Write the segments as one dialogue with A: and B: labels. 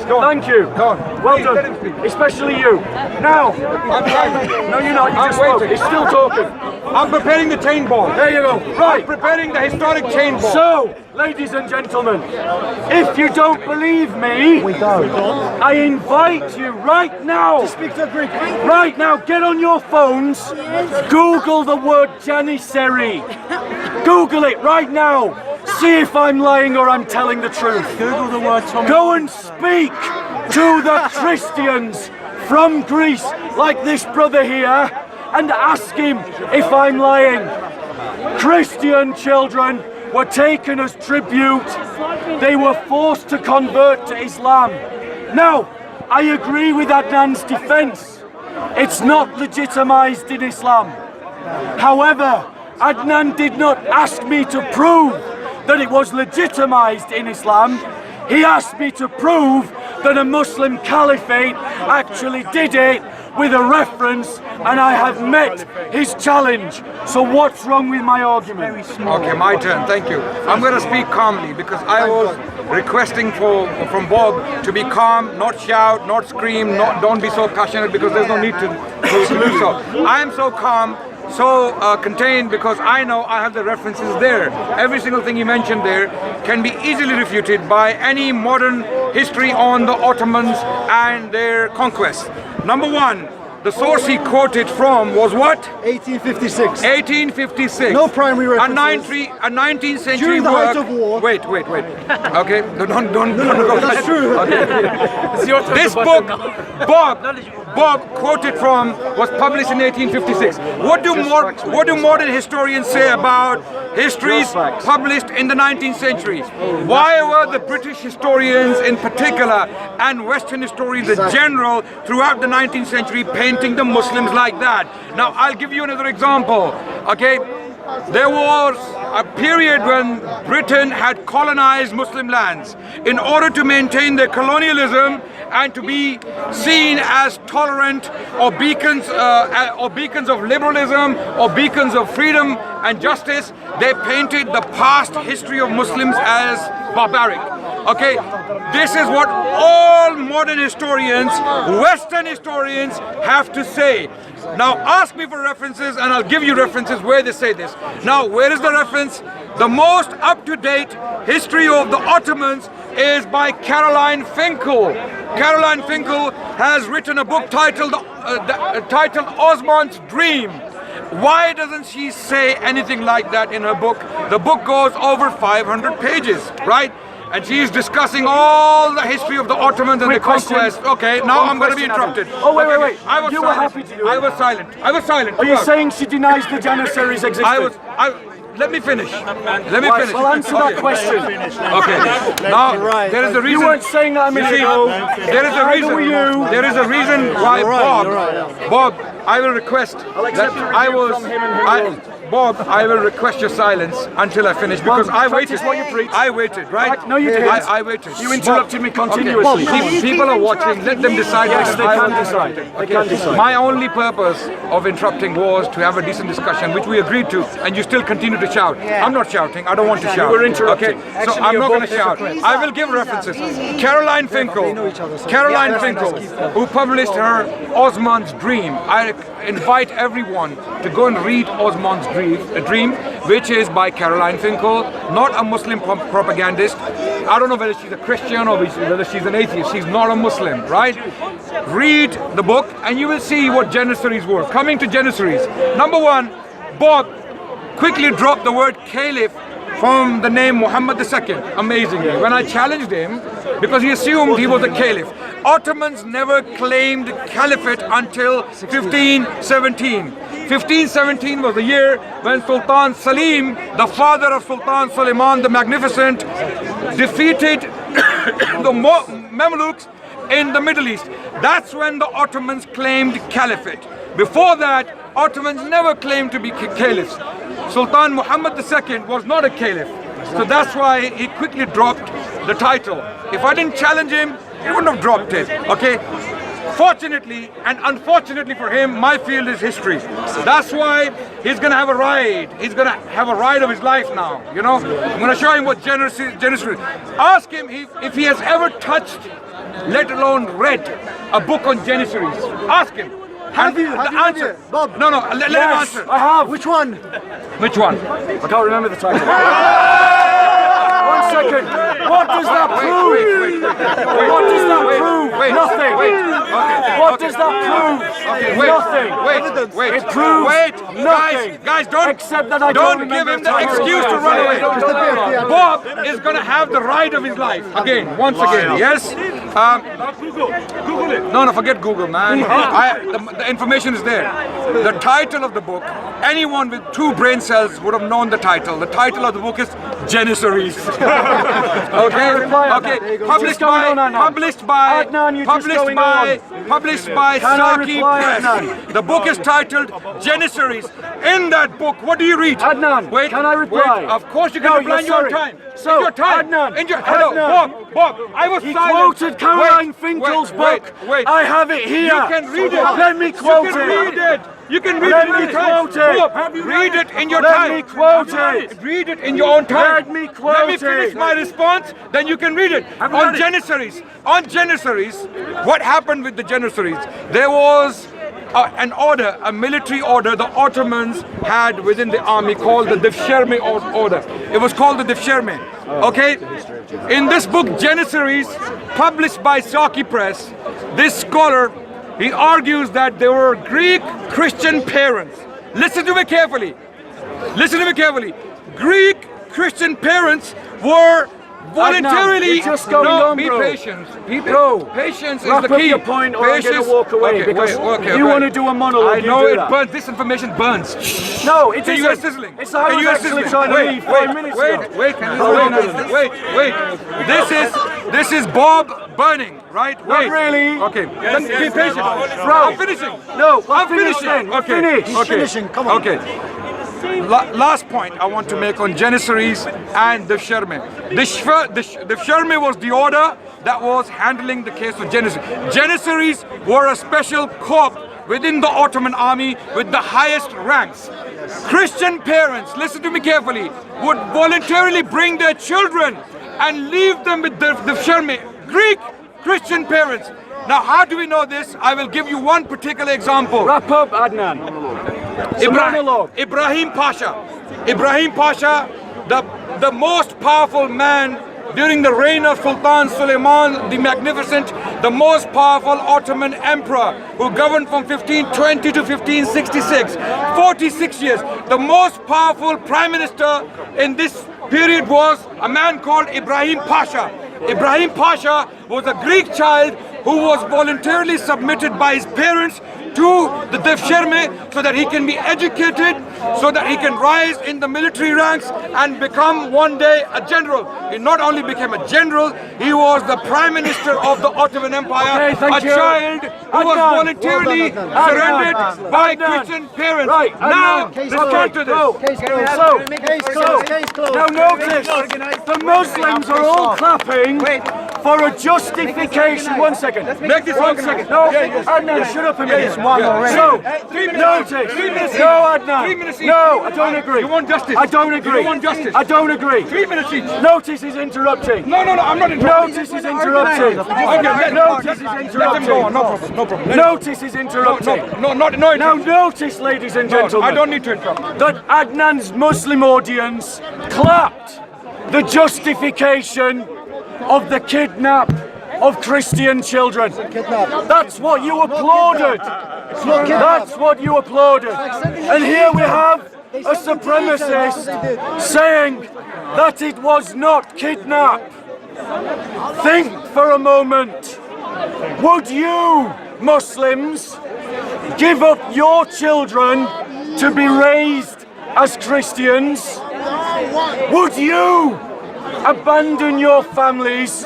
A: Go on.
B: Thank you.
A: Go on.
B: Well
A: Please,
B: done.
A: let him speak.
B: Especially you. Now. No, you're not. You
A: I'm
B: just spoke.
A: waiting.
B: He's still talking.
A: I'm preparing the chain ball.
B: There you go. Right.
A: I'm preparing the historic chain ball.
B: So, ladies and gentlemen, if you don't believe me, I invite you right now.
C: Speak to Greek.
B: Right now, get on your phones. Google the word Janissary. Google it right now. See if I'm lying or I'm telling the truth.
C: Google the word Tommy.
B: Go and speak to the Christians from Greece, like this brother here, and ask him if I'm lying. Christian children were taken as tribute. They were forced to convert to Islam. Now, I agree with Adnan's defense. It's not legitimized in Islam. However, Adnan did not ask me to prove that it was legitimized in Islam. He asked me to prove that a Muslim caliphate actually did it with a reference, and I have met his challenge. So what's wrong with my argument?
A: Okay, my turn. Thank you. I'm going to speak calmly because I was requesting from Bob to be calm, not shout, not scream, don't be so passionate because there's no need to do so. I am so calm, so contained because I know I have the references there. Every single thing you mentioned there can be easily refuted by any modern history on the Ottomans and their conquests. Number one, the source he quoted from was what?
C: 1856.
A: 1856.
C: No primary references.
A: A 19th century
C: During the
A: work.
C: height of war.
A: Wait. Okay, don't go.
C: That's true.
A: Okay. This book, Bob quoted from, was published in 1856. What do modern historians say about histories published in the 19th century? Why were the British historians in particular and Western historians in general throughout the 19th century painting the Muslims like that? Now I'll give you another example. Okay, there was a period when Britain had colonized Muslim lands in order to maintain their colonialism and to be seen as tolerant or beacons of liberalism or beacons of freedom and justice. They painted the past history of Muslims as barbaric. Okay, this is what all modern historians, Western historians, have to say. Now ask me for references and I'll give you references where they say this. Now, where is the reference? The most up-to-date history of the Ottomans is by Caroline Finkel. Caroline Finkel has written a book titled Osman's Dream. Why doesn't she say anything like that in her book? The book goes over 500 pages, right? And she is discussing all the history of the Ottomans and the conquest. Okay, now I'm going to be interrupted.
B: Oh, wait. You were happy to do it.
A: I was silent.
B: Are you saying she denies the Janissaries existence?
A: Let me finish.
B: Well, answer that question.
A: Okay. Now, there is a reason.
B: You weren't saying that a minute ago.
A: There is a reason.
B: Neither were you.
A: There is a reason why Bob, I will request that Bob, I will request your silence until I finish because I waited.
B: What you preach.
A: I waited, right?
B: No, you didn't.
A: I waited.
B: You interrupted me continuously.
A: Okay. People are watching. Let them decide.
B: Yes, they can decide. They can decide.
A: My only purpose of interrupting was to have a decent discussion, which we agreed to, and you still continue to shout. I'm not shouting. I don't want to shout.
B: You were interrupted.
A: Okay, so I'm not going to shout. I will give references. Caroline Finkel, who published her Osman's Dream. I invite everyone to go and read Osman's Dream, which is by Caroline Finkel, not a Muslim propagandist. I don't know whether she's a Christian or whether she's an atheist. She's not a Muslim, right? Read the book and you will see what Janissaries were. Coming to Janissaries. Number one, Bob quickly dropped the word caliph from the name Muhammad II, amazingly. When I challenged him, because he assumed he was a caliph. Ottomans never claimed caliphate until 1517. 1517 was the year when Sultan Salim, the father of Sultan Suleiman the Magnificent, defeated the Mamluks in the Middle East. That's when the Ottomans claimed caliphate. Before that, Ottomans never claimed to be caliphs. Sultan Muhammad II was not a caliph. So that's why he quickly dropped the title. If I didn't challenge him, he wouldn't have dropped it, okay? Fortunately and unfortunately for him, my field is history. That's why he's going to have a ride. He's going to have a ride of his life now. You know, I'm going to show him what generosity is. Ask him if he has ever touched, let alone read, a book on Janissaries. Ask him.
C: Have you?
A: The
C: Have you
A: answer.
C: read it? Bob?
A: No, let him answer.
B: I have.
C: Which one?
A: Which one?
B: I can't remember the title. 1 second. What does that prove?
A: Wait.
B: What does that prove? Nothing. What does that prove? Nothing.
A: Wait.
B: It proves nothing.
A: Guys, don't.
B: Except that I
A: don't
B: don't
A: give
B: remember
A: him the
B: title.
A: excuse to run away. Bob is going to have the ride of his life again, once again. Yes. Google it. No, forget Google, man. The information is there. The title of the book. Anyone with 2 brain cells would have known the title. The title of the book is Janissaries. Okay. Published by Saki Press. The book is titled Janissaries. In that book, what do you read?
B: Adnan,
A: wait,
B: can I reply?
A: Wait. Of course you can reply in your time.
B: So,
A: in your time.
B: Adnan,
A: Hello, Bob. I was
B: he
A: silent.
B: quoted Caroline Finkel's book.
A: Wait.
B: I have it here.
A: You can read it.
B: Let me quote
A: You can
B: it.
A: read it. You can read
B: Let
A: it in
B: me
A: your time.
B: quote it.
A: Bob, read it in your
B: Let
A: time.
B: me quote it.
A: Read it in your own time.
B: Let me quote
A: Let me finish
B: it.
A: my response, then you can read it. On Janissaries. On Janissaries, what happened with the Janissaries? There was an order, a military order the Ottomans had within the army called the Defşerme order. It was called the Defşerme. Okay? In this book, Janissaries, published by Saki Press, this scholar, he argues that there were Greek Christian parents. Listen to me carefully. Listen to me carefully. Greek Christian parents were voluntarily.
B: You're just going on,
A: be
B: bro.
A: patient.
B: Bro,
A: patience is
B: wrap
A: the
B: up
A: key.
B: your point or I'm
A: Patience.
B: going to walk away because you want to do a monologue.
A: I know
B: you do
A: it
B: that.
A: burns. This information burns.
B: No, it
A: You are
B: isn't.
A: sizzling.
B: It's I was actually trying to leave 5 minutes ago.
A: Wait. This is Bob burning, right?
B: Not really.
A: Okay. Then be patient.
B: Bro.
A: I'm finishing.
B: No,
A: I'm finishing.
B: Okay.
A: Okay.
C: Finishing. Come on.
A: Okay. Last point I want to make on Janissaries and Defşerme. Defşerme was the order that was handling the case of Janissaries. Janissaries were a special corps within the Ottoman army with the highest ranks. Christian parents, listen to me carefully, would voluntarily bring their children and leave them with the Defşerme. Greek Christian parents. Now, how do we know this? I will give you one particular example.
B: Wrap up, Adnan.
A: Ibrahim Pasha. Ibrahim Pasha, the most powerful man during the reign of Sultan Suleiman the Magnificent, the most powerful Ottoman emperor who governed from 1520 to 1566, 46 years. The most powerful prime minister in this period was a man called Ibrahim Pasha. Ibrahim Pasha was a Greek child who was voluntarily submitted by his parents to the Defşerme so that he can be educated, so that he can rise in the military ranks and become one day a general. He not only became a general, he was the prime minister of the Ottoman Empire, a child who was voluntarily surrendered by Christian parents.
B: Right,
A: now, respond to this.
B: Now notice, the Muslims are all clapping for a justification. 1 second.
A: Make this 1 second.
B: No, Adnan, shut up a minute. So,
A: 3 minutes.
B: notice.
A: 3 minutes each.
B: No, Adnan.
A: 3 minutes each.
B: No, I don't agree.
A: You want justice?
B: I don't agree.
A: You want justice?
B: I don't agree.
A: 3 minutes each.
B: Notice is interrupting.
A: No, I'm not interrupting.
B: Notice is interrupting.
A: Okay,
B: Notice is
A: let them go on.
B: interrupting.
A: No problem.
B: Notice is interrupting.
A: No,
B: Now
A: interrupt.
B: notice, ladies and gentlemen,
A: I don't need to interrupt.
B: that Adnan's Muslim audience clapped the justification of the kidnap of Christian children. That's what you applauded. That's what you applauded. And here we have a supremacist saying that it was not kidnap. Think for a moment. Would you, Muslims, give up your children to be raised as Christians? Would you abandon your families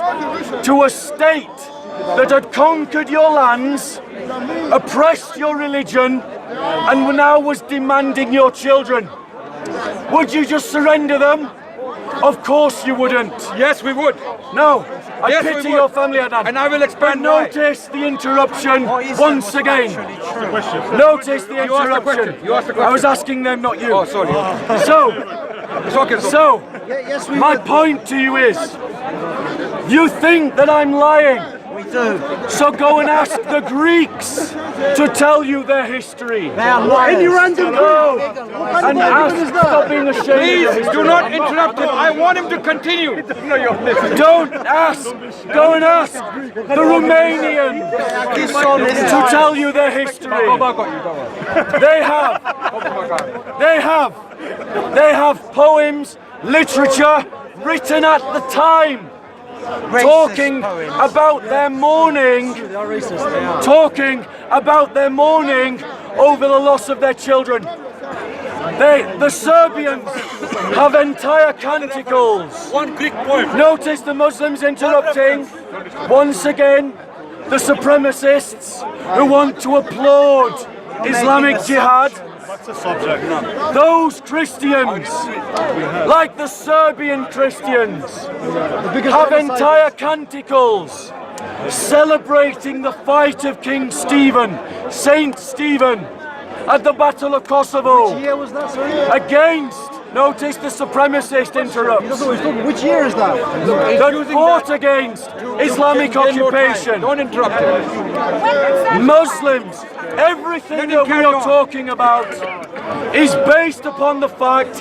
B: to a state that had conquered your lands, oppressed your religion, and now was demanding your children? Would you just surrender them? Of course you wouldn't.
A: Yes, we would.
B: No, I
A: Yes, we
B: pity
A: would.
B: your family, Adnan.
A: And I will
B: But
A: expand why.
B: notice the interruption once again. Notice the
A: You asked the
B: interruption.
A: question. You asked the
B: I was
A: question.
B: asking them, not you.
A: Oh, sorry. It's okay,
B: So,
C: Yes, we
B: my
C: would.
B: point to you is, you think that I'm lying.
C: We do.
B: So go and ask the Greeks to tell you their history.
C: They are liars.
B: Any random go and ask, stop being ashamed of your
A: Please
B: history.
A: do not interrupt him. I want him to continue.
B: Don't ask. Go and ask the Romanians to tell you their history. They have poems, literature written at the time, talking about their mourning, over the loss of their children. The Serbians have entire canticles.
A: One Greek poem.
B: Notice the Muslims interrupting. Once again, the supremacists who want to applaud Islamic jihad. Those Christians, like the Serbian Christians, have entire canticles celebrating the fight of King Stephen, Saint Stephen, at the Battle of Kosovo.
C: Which year was that, sorry?
B: Against, notice the supremacist interrupts,
C: Which year is that?
B: that fought against Islamic occupation.
A: Don't interrupt him.
B: Muslims, everything that we are talking about is based upon the fact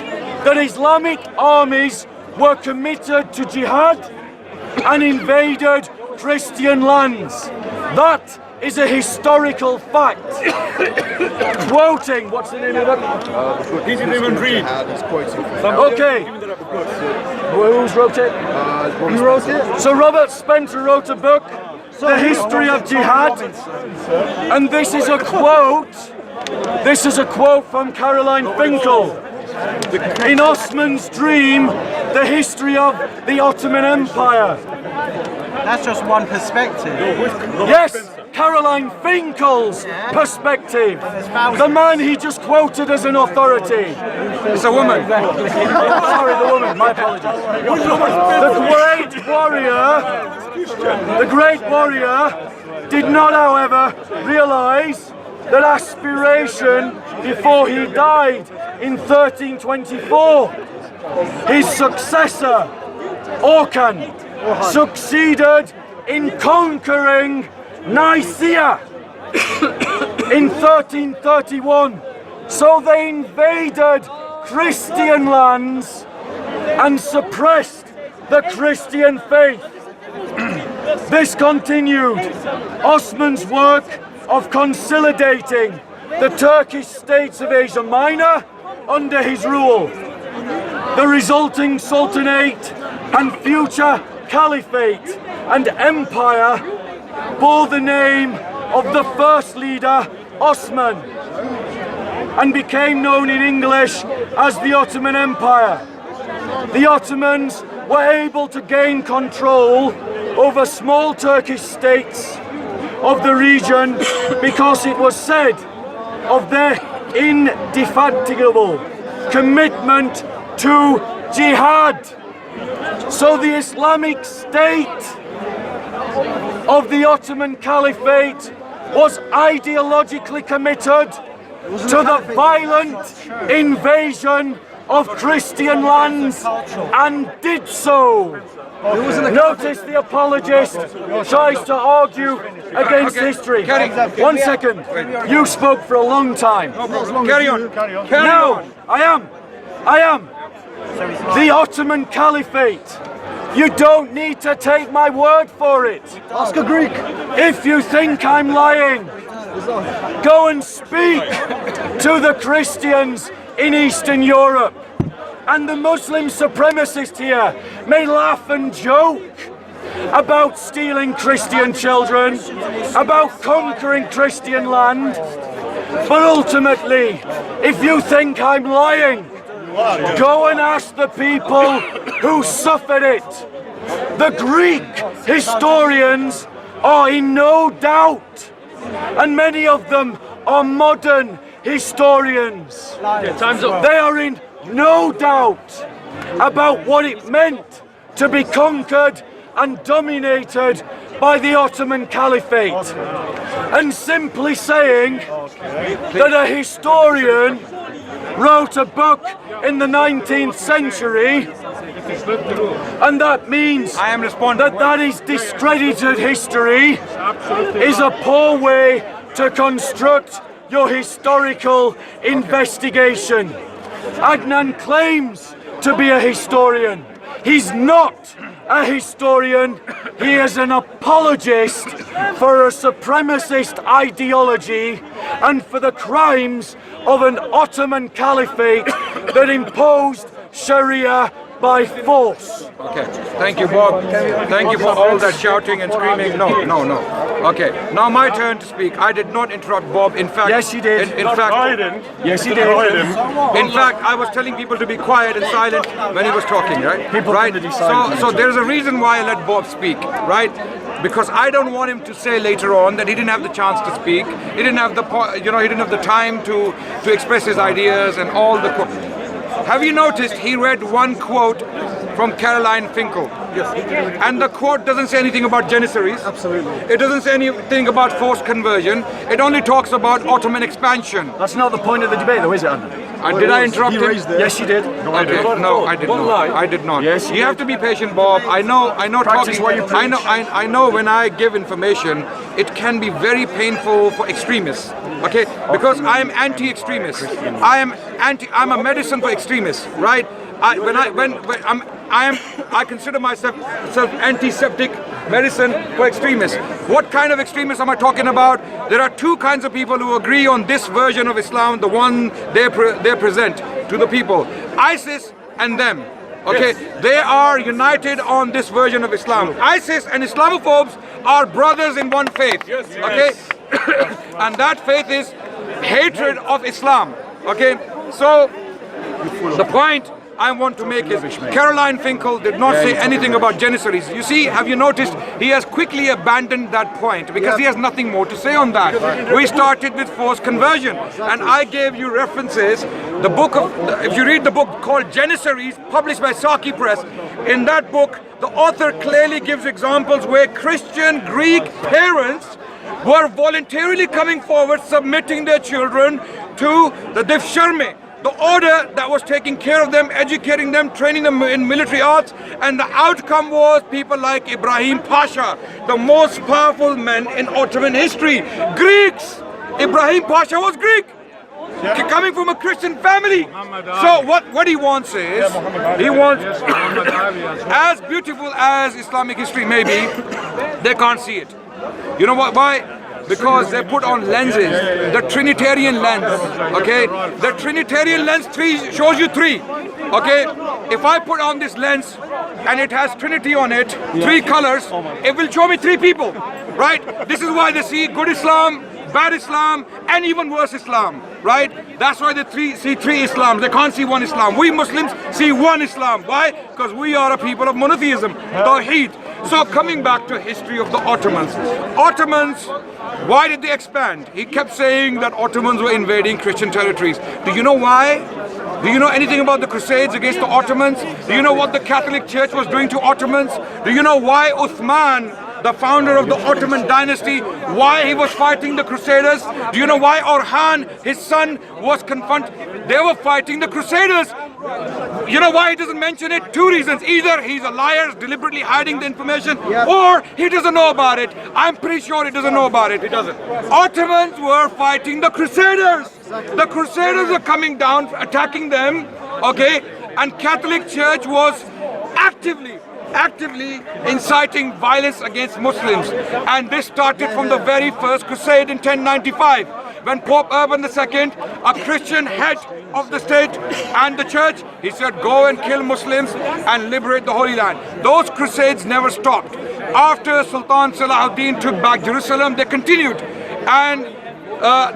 B: that Islamic armies were committed to jihad and invaded Christian lands. That is a historical fact. Quoting, what's the name of that?
A: He didn't even read.
B: Okay. Who's wrote it?
C: You wrote it?
B: So Robert Spencer wrote a book, The History of Jihad, and this is a quote. This is a quote from Caroline Finkel. In Osman's Dream, the history of the Ottoman Empire.
C: That's just one perspective.
B: Yes, Caroline Finkel's perspective. The man he just quoted as an authority.
A: It's a woman.
B: Sorry, the woman, my apologies. The great warrior did not, however, realize that aspiration before he died in 1324. His successor, Orkan, succeeded in conquering Nicaea in 1331. So they invaded Christian lands and suppressed the Christian faith. This continued Osman's work of consolidating the Turkish states of Asia Minor under his rule. The resulting sultanate and future caliphate and empire bore the name of the first leader, Osman, and became known in English as the Ottoman Empire. The Ottomans were able to gain control over small Turkish states of the region because it was said of their indefatigable commitment to jihad. So the Islamic State of the Ottoman Caliphate was ideologically committed to the violent invasion of Christian lands and did so. Notice the apologist tries to argue against history. One second. You spoke for a long time.
A: Carry on. Carry
B: No,
A: on.
B: I am. The Ottoman Caliphate. You don't need to take my word for it.
C: Ask a Greek.
B: If you think I'm lying, go and speak to the Christians in Eastern Europe. And the Muslim supremacists here may laugh and joke about stealing Christian children, about conquering Christian land. But ultimately, if you think I'm lying, go and ask the people who suffered it. The Greek historians are in no doubt, and many of them are modern historians.
A: Time's up.
B: They are in no doubt about what it meant to be conquered and dominated by the Ottoman Caliphate, and simply saying that a historian wrote a book in the 19th century, and that means
A: I am responding.
B: that is discredited history, is a poor way to construct your historical investigation. Adnan claims to be a historian. He's not a historian. He is an apologist for a supremacist ideology and for the crimes of an Ottoman caliphate that imposed Sharia by force.
A: Okay, thank you, Bob. Thank you for all that shouting and screaming. No. Okay, now my turn to speak. I did not interrupt Bob. In fact,
B: Yes, you did.
A: In fact,
B: Yes, he did.
A: in fact, I was telling people to be quiet and silent when he was talking, right?
B: People
A: right?
B: tend to be silent.
A: So there's a reason why I let Bob speak, right? Because I don't want him to say later on that he didn't have the chance to speak. He didn't have the, he didn't have the time to express his ideas and all the. Have you noticed he read one quote from Caroline Finkel?
C: Yes.
A: And the quote doesn't say anything about Janissaries.
C: Absolutely.
A: It doesn't say anything about forced conversion. It only talks about Ottoman expansion.
B: That's not the point of the debate, though, is it, Adnan?
A: Did I interrupt
C: He
A: him?
C: raised it.
B: Yes, you did.
A: Okay. No, I did not. I did not.
B: Yes, you
A: you have to be patient, Bob. I know.
B: Practice
A: Talking.
B: what you preach.
A: I know. When I give information, it can be very painful for extremists. Okay, because I am anti-extremist. I'm a medicine for extremists, right? I consider myself antiseptic medicine for extremists. What kind of extremists am I talking about? There are two kinds of people who agree on this version of Islam, the one they present to the people. ISIS and them. Okay, they are united on this version of Islam. ISIS and Islamophobes are brothers in one faith. Okay, and that faith is hatred of Islam. Okay, so the point I want to make is Caroline Finkel did not say anything about Janissaries. You see, have you noticed he has quickly abandoned that point because he has nothing more to say on that. We started with forced conversion, and I gave you references. The book of, if you read the book called Janissaries, published by Saki Press, in that book the author clearly gives examples where Christian Greek parents were voluntarily coming forward, submitting their children to the Difsharme, the order that was taking care of them, educating them, training them in military arts, and the outcome was people like Ibrahim Pasha, the most powerful man in Ottoman history. Greeks! Ibrahim Pasha was Greek, coming from a Christian family. So what he wants is, he wants, as beautiful as Islamic history may be, they can't see it. You know what? Why? Because they put on lenses, the Trinitarian lens, okay? The Trinitarian lens shows you three, okay? If I put on this lens and it has Trinity on it, three colors, it will show me three people, right? This is why they see good Islam, bad Islam, and even worse Islam, right? That's why they see three Islams. They can't see one Islam. We Muslims see one Islam. Why? Because we are a people of monotheism, Tawheed. So coming back to history of the Ottomans. Ottomans, why did they expand? He kept saying that Ottomans were invading Christian territories. Do you know why? Do you know anything about the Crusades against the Ottomans? Do you know what the Catholic Church was doing to Ottomans? Do you know why Uthman, the founder of the Ottoman dynasty, why he was fighting the Crusaders? Do you know why Orhan, his son, was confronted? They were fighting the Crusaders. You know why he doesn't mention it? Two reasons. Either he's a liar, deliberately hiding the information, or he doesn't know about it. I'm pretty sure he doesn't know about it. He doesn't. Ottomans were fighting the Crusaders. The Crusaders were coming down, attacking them, okay? And Catholic Church was actively inciting violence against Muslims. And this started from the very first crusade in 1095, when Pope Urban II, a Christian head of the state and the church, he said, go and kill Muslims and liberate the Holy Land. Those crusades never stopped. After Sultan Salahuddin took back Jerusalem, they continued. And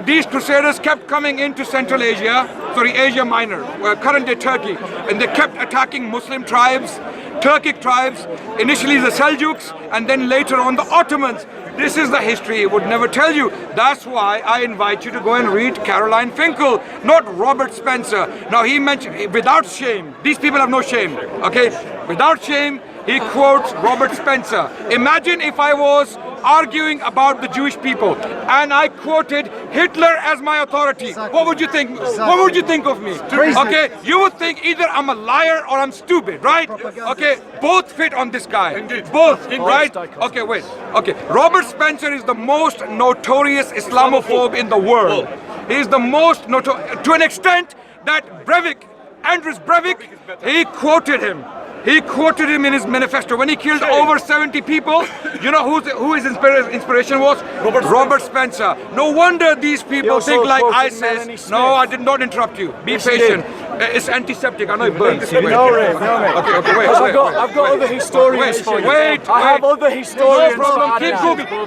A: these crusaders kept coming into Central Asia, Asia Minor, current-day Turkey, and they kept attacking Muslim tribes, Turkic tribes, initially the Seljuks, and then later on the Ottomans. This is the history it would never tell you. That's why I invite you to go and read Caroline Finkel, not Robert Spencer. Now he mentioned, without shame, these people have no shame, okay? Without shame, he quotes Robert Spencer. Imagine if I was arguing about the Jewish people and I quoted Hitler as my authority. What would you think? What would you think of me? Okay, you would think either I'm a liar or I'm stupid, right? Okay, both fit on this guy. Both, right? Okay, wait. Okay, Robert Spencer is the most notorious Islamophobe in the world. He is the most notorious, to an extent that Breivik, Andres Breivik, he quoted him. He quoted him in his manifesto when he killed over 70 people. You know who his inspiration was? Robert Spencer. No wonder these people think like ISIS. No, I did not interrupt you. Be patient. It's antiseptic. I know it burns.
B: No, Ray.
A: Okay, wait.
B: I've got other historians for you.
A: Wait.
B: I have other historians.
A: No problem.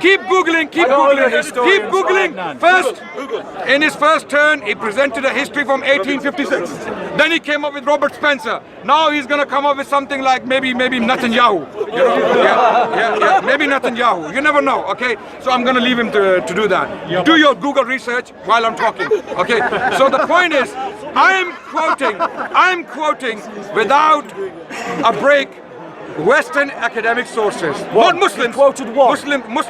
A: Keep googling. Keep googling. First, in his first turn, he presented a history from 1856. Then he came up with Robert Spencer. Now he's going to come up with something like maybe Netanyahu. You know? Yeah. Maybe Netanyahu. You never know. Okay. So I'm going to leave him to do that. Do your Google research while I'm talking. Okay. So the point is, I'm quoting without a break Western academic sources.
B: What?
A: Not Muslims.
B: You quoted what?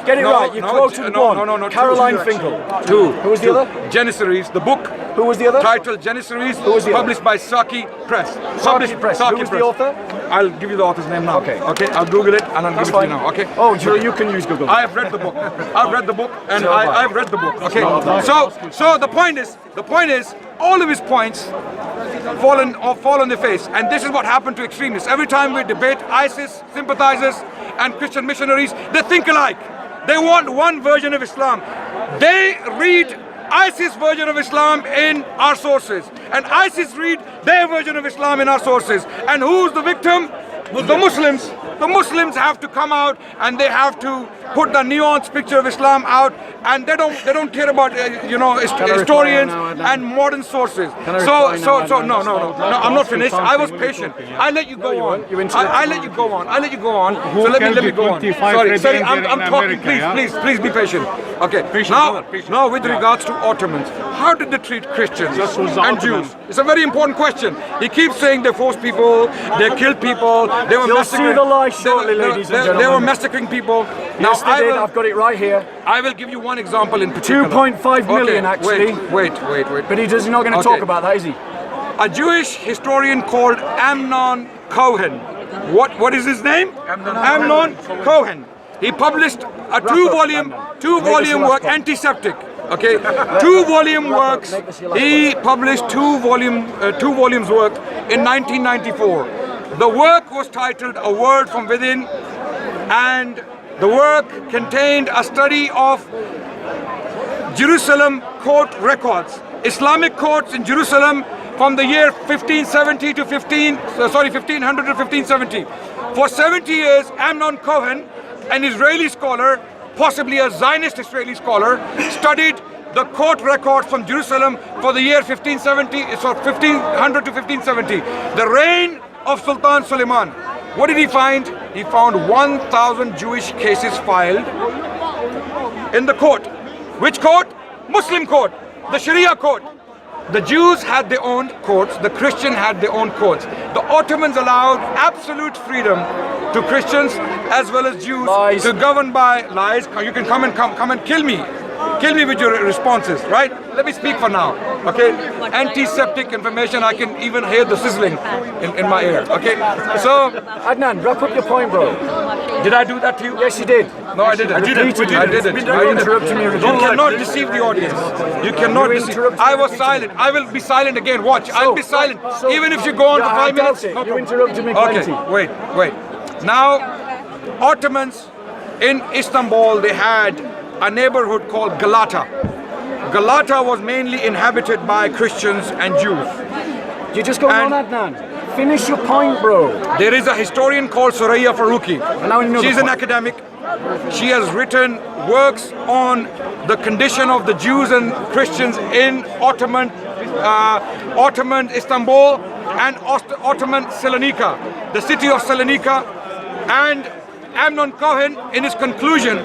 B: Get it right. You quoted one.
A: No.
B: Caroline Finkel.
A: Two.
B: Who was the other?
A: Janissaries, the book.
B: Who was the other?
A: Titled Janissaries.
B: Who was the other?
A: Published by Saki Press.
B: Saki Press. Who was the author?
A: I'll give you the author's name now. Okay. I'll Google it and I'll give it to you now. Okay.
B: Oh, you can use Google.
A: I have read the book. I've read the book and I've read the book. Okay. So the point is, all of his points fall on their face, and this is what happened to extremists. Every time we debate ISIS sympathizers and Christian missionaries, they think alike. They want one version of Islam. They read ISIS version of Islam in our sources, and ISIS read their version of Islam in our sources. And who's the victim? The Muslims. The Muslims have to come out and they have to put the nuanced picture of Islam out, and they don't care about historians and modern sources. No, I'm not finished. I was patient. I let you go on. I let you go on. So let me go on. Sorry, I'm talking. Please be patient. Okay. Now with regards to Ottomans, how did they treat Christians and Jews? It's a very important question. He keeps saying they forced people, they killed people, they were massacring.
B: Shortly, ladies and gentlemen.
A: They were massacring people. Now
B: I've got it right here.
A: I will give you one example in particular.
B: 2.5 million actually.
A: Wait.
B: But he's not going to talk about that, is he?
A: A Jewish historian called Amnon Cohen. What is his name? Amnon Cohen. He published a two-volume work, Antiseptic. Okay, 2-volume works. He published two volumes work in 1994. The work was titled A Word from Within, and the work contained a study of Jerusalem court records, Islamic courts in Jerusalem from the year 1500 to 1570. For 70 years, Amnon Cohen, an Israeli scholar, possibly a Zionist Israeli scholar, studied the court records from Jerusalem for the year 1500 to 1570. The reign of Sultan Suleiman. What did he find? He found 1,000 Jewish cases filed in the court. Which court? Muslim court, the Sharia court. The Jews had their own courts, the Christians had their own courts. The Ottomans allowed absolute freedom to Christians as well as Jews to govern by lies. You can come and kill me. Kill me with your responses, right? Let me speak for now, okay? Antiseptic information, I can even hear the sizzling in my ear, okay? So,
B: Adnan, wrap up your point, bro.
A: Did I do that to you?
B: Yes, you did.
A: No, I didn't. I didn't. You cannot deceive the audience. You cannot deceive. I was silent. I will be silent again. Watch. I'll be silent. Even if you go on for 5 minutes.
B: You interrupted me plenty.
A: Okay, wait. Now, Ottomans in Istanbul, they had a neighborhood called Galata. Galata was mainly inhabited by Christians and Jews.
B: You're just going on, Adnan. Finish your point, bro.
A: There is a historian called Soraya Faruqi. She's an academic. She has written works on the condition of the Jews and Christians in Ottoman Istanbul and Ottoman Salonika, the city of Salonika. And Amnon Cohen, in his conclusion,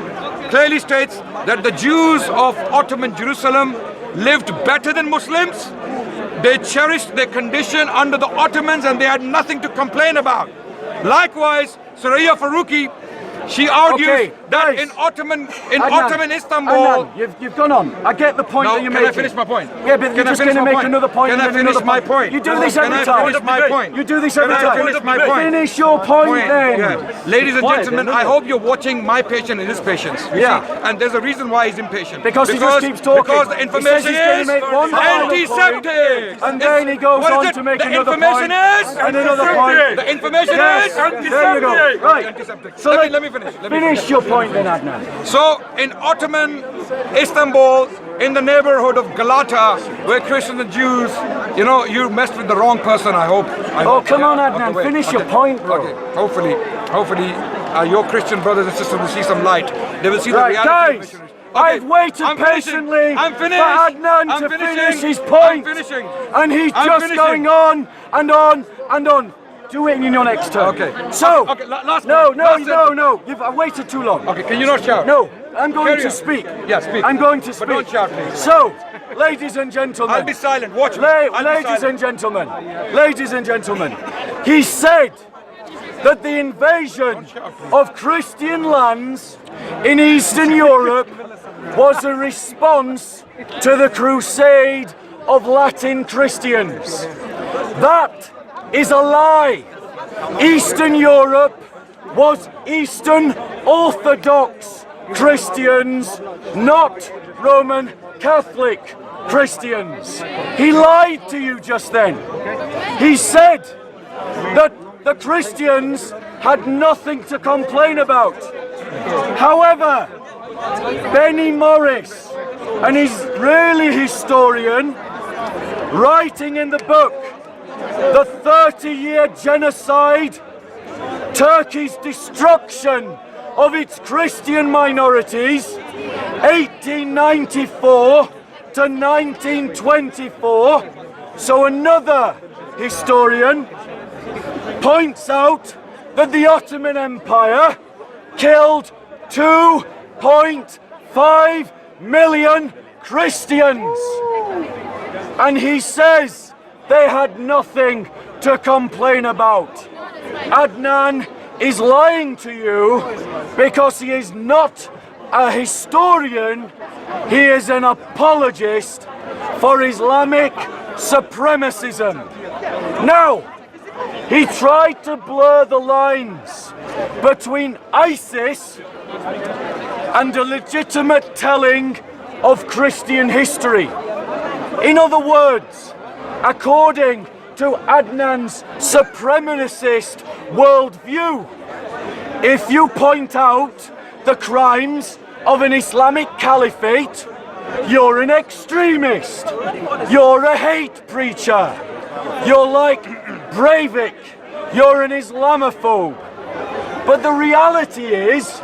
A: clearly states that the Jews of Ottoman Jerusalem lived better than Muslims. They cherished their condition under the Ottomans and they had nothing to complain about. Likewise, Suraya Faruqi, she argues that
B: guys.
A: in Ottoman
B: Adnan,
A: Istanbul.
B: Adnan, you've gone on. I get the point that you're making.
A: Can I finish my point?
B: Yeah, but you're just going to make another point.
A: Can I finish my point?
B: You do this every time.
A: Can I finish my point?
B: You do this every time.
A: Can I finish my point?
B: Finish your point then.
A: Yeah. Ladies and gentlemen, I hope you're watching my patience and his patience. You see? And there's a reason why he's impatient.
B: Because he just keeps talking.
A: Because the information is antiseptic.
B: And then he goes on to make another point. And another point.
A: The information is
B: antiseptic. There you go. Right.
A: So let me finish.
B: Finish your point then, Adnan.
A: So in Ottoman Istanbul, in the neighborhood of Galata, where Christians and Jews, you messed with the wrong person, I hope.
B: Come on, Adnan, finish your point, bro.
A: Okay, hopefully, your Christian brothers and sisters will see some light. They will see the reality.
B: Guys, I've waited patiently for Adnan to finish his point. And he's just going on and on and on. Do it in your next turn.
A: Okay.
B: So,
A: last
B: no. I've waited too long.
A: Okay, can you not shout?
B: No, I'm going to speak.
A: Yeah, speak.
B: I'm going to speak.
A: But don't shout, please.
B: So, ladies and gentlemen.
A: I'll be silent. Watch me.
B: Ladies and gentlemen, he said that the invasion of Christian lands in Eastern Europe was a response to the crusade of Latin Christians. That is a lie. Eastern Europe was Eastern Orthodox Christians, not Roman Catholic Christians. He lied to you just then. He said that the Christians had nothing to complain about. However, Benny Morris, and he's really a historian, writing in the book The 30-Year Genocide, Turkey's Destruction of its Christian Minorities, 1894 to 1924. So another historian points out that the Ottoman Empire killed 2.5 million Christians. And he says they had nothing to complain about. Adnan is lying to you because he is not a historian, he is an apologist for Islamic supremacism. Now, he tried to blur the lines between ISIS and a legitimate telling of Christian history. In other words, according to Adnan's supremacist worldview, if you point out the crimes of an Islamic caliphate, you're an extremist, you're a hate preacher, you're like Breivik, you're an Islamophobe. But the reality is,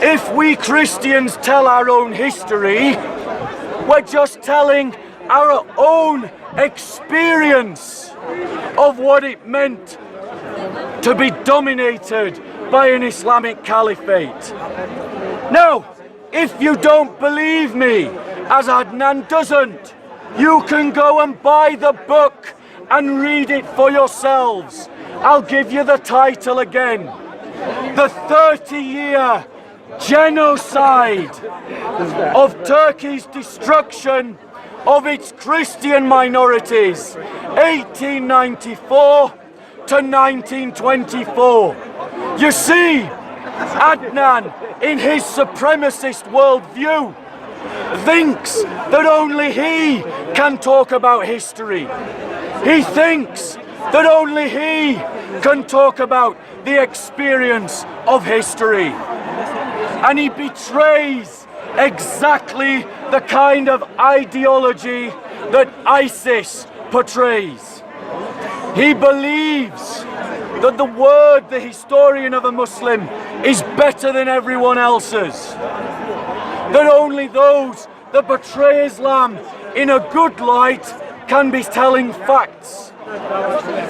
B: if we Christians tell our own history, we're just telling our own experience of what it meant to be dominated by an Islamic caliphate. Now, if you don't believe me, as Adnan doesn't, you can go and buy the book and read it for yourselves. I'll give you the title again. The 30-Year Genocide of Turkey's Destruction of its Christian Minorities, 1894 to 1924. You see, Adnan, in his supremacist worldview, thinks that only he can talk about history. He thinks that only he can talk about the experience of history. And he betrays exactly the kind of ideology that ISIS portrays. He believes that the word, the historian of a Muslim, is better than everyone else's. That only those that portray Islam in a good light can be telling facts.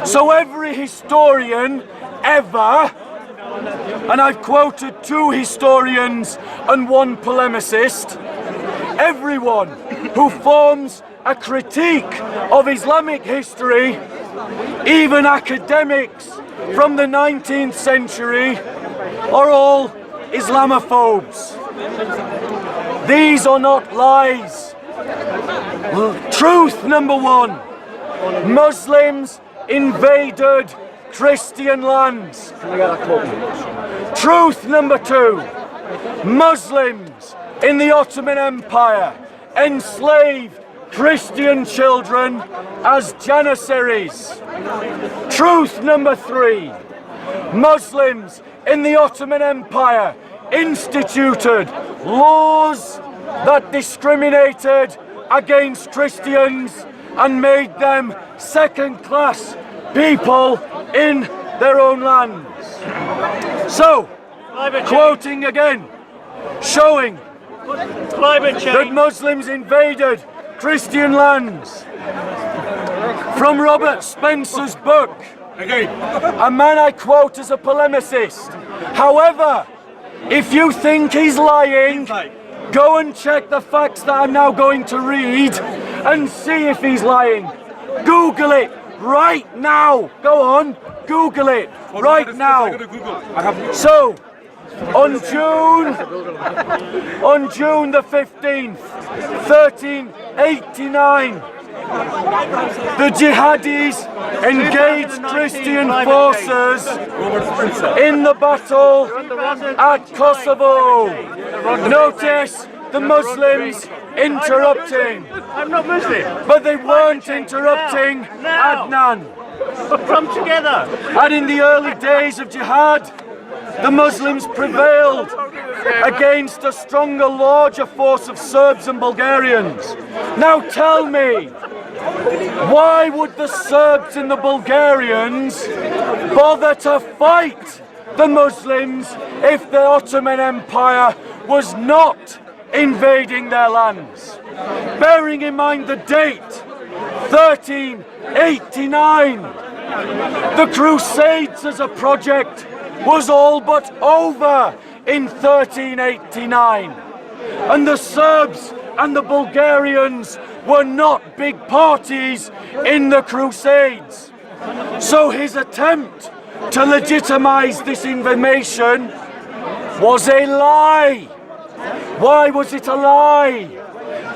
B: So every historian ever and I've quoted 2 historians and 1 polemicist, everyone who forms a critique of Islamic history, even academics from the 19th century, are all Islamophobes. These are not lies. Truth number 1, Muslims invaded Christian lands. Truth number 2, Muslims in the Ottoman Empire enslaved Christian children as janissaries. Truth number 3, Muslims in the Ottoman Empire instituted laws that discriminated against Christians and made them second-class people in their own lands. So, quoting again, showing that Muslims invaded Christian lands. From Robert Spencer's book, a man I quote as a polemicist. However, if you think he's lying, go and check the facts that I'm now going to read and see if he's lying. Google it right now. Go on, Google it right now. So, on June the 15th, 1389, the jihadis engaged Christian forces in the battle at Kosovo. Notice the Muslims interrupting.
D: I'm not Muslim.
B: But they weren't interrupting Adnan.
D: Come together.
B: And in the early days of jihad, the Muslims prevailed against a stronger, larger force of Serbs and Bulgarians. Now tell me, why would the Serbs and the Bulgarians bother to fight the Muslims if the Ottoman Empire was not invading their lands? Bearing in mind the date, 1389, the Crusades as a project was all but over in 1389, and the Serbs and the Bulgarians were not big parties in the Crusades. So his attempt to legitimize this invasion was a lie. Why was it a lie?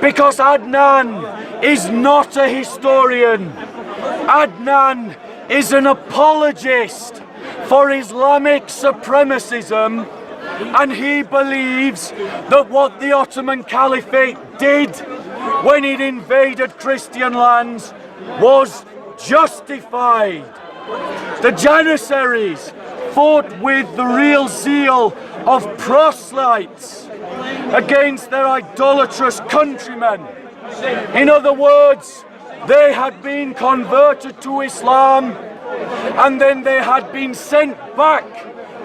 B: Because Adnan is not a historian. Adnan is an apologist for Islamic supremacism, and he believes that what the Ottoman Caliphate did when it invaded Christian lands was justified. The Janissaries fought with the real zeal of proselytes against their idolatrous countrymen. In other words, they had been converted to Islam, and then they had been sent back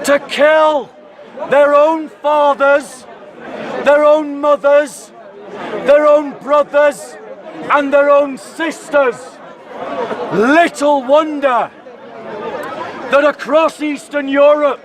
B: to kill their own fathers, their own mothers, their own brothers, and their own sisters. Little wonder that across Eastern Europe,